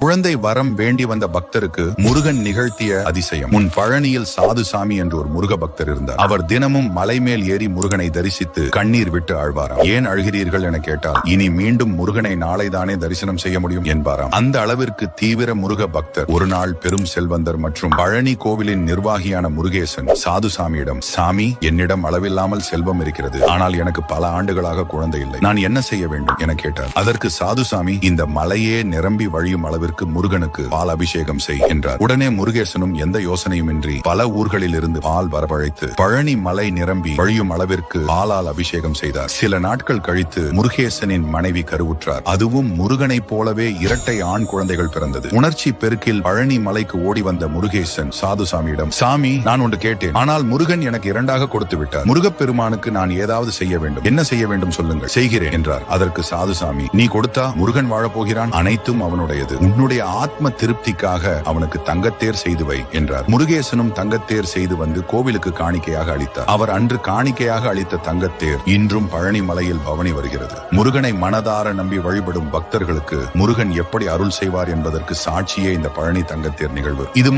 குழந்தை வரம் வேண்டி வந்த பக்தருக்கு முருகன் நிகழ்த்திய அதிசயம். முன் பழனியில் சாதுசாமி என்று ஒரு முருக பக்தர் இருந்தார். அவர் தினமும் மலை மேல் ஏறி முருகனை தரிசித்து கண்ணீர் விட்டு அழ்வாராம். ஏன் அழுகிறீர்கள் என கேட்டால், இனி மீண்டும் முருகனை நாளைதானே தரிசனம் செய்ய முடியும் என்பாராம். அந்த அளவிற்கு தீவிர முருக பக்தர். ஒரு நாள் பெரும் செல்வந்தர் மற்றும் பழனி கோவிலின் நிர்வாகியான முருகேசன் சாதுசாமியிடம், சாமி, என்னிடம் அளவில்லாமல் செல்வம் இருக்கிறது, ஆனால் எனக்கு பல ஆண்டுகளாக குழந்தை இல்லை, நான் என்ன செய்ய வேண்டும் என கேட்டார். அதற்கு சாதுசாமி, இந்த மலையே நிரம்பி வழியும் அளவிற்கு முருகனுக்கு பால் அபிஷேகம் செய் என்றார். உடனே முருகேசனும் எந்த யோசனையுமின்றி பல ஊர்களில் இருந்து பால் வரவழைத்து பழனி மலை நிரம்பி வழியும் அளவிற்கு பாலால் அபிஷேகம் செய்தார். சில நாட்கள் கழித்து முருகேசனின் மனைவி கருவுற்றார். அதுவும் முருகனை போலவே இரட்டை ஆண் குழந்தைகள் பிறந்தது. உணர்ச்சி பெருக்கில் பழனி மலைக்கு ஓடி வந்த முருகேசன் சாதுசாமியிடம், சாமி, நான் ஒன்று கேட்டேன், ஆனால் முருகன் எனக்கு இரண்டாக கொடுத்து விட்டார். முருகப்பெருமானுக்கு நான் ஏதாவது செய்ய வேண்டும், என்ன செய்ய வேண்டும் சொல்லுங்கள், செய்கிறேன் என்றார். அதற்கு சாதுசாமி, நீ கொடுத்தா முருகன் வாழப்போகிறான், அனைத்தும் அவனுடையது, உன்னுடைய ஆத்ம திருப்திக்காக அவனுக்கு தங்கத்தேர் செய்து வை என்றார். முருகேசனும் தங்கத்தேர் செய்து வந்து கோவிலுக்கு காணிக்கையாக அளித்தார். அவர் அன்று காணிக்கையாக அளித்த தங்கத்தேர் இன்றும் பழனி மலையில் பவனி வருகிறது. முருகனை மனதார நம்பி வழிபடும் பக்தர்களுக்கு முருகன் எப்படி அருள் செய்வார் என்பதற்கு சாட்சியே இந்த பழனி தங்கத்தேர் நிகழ்வு. இது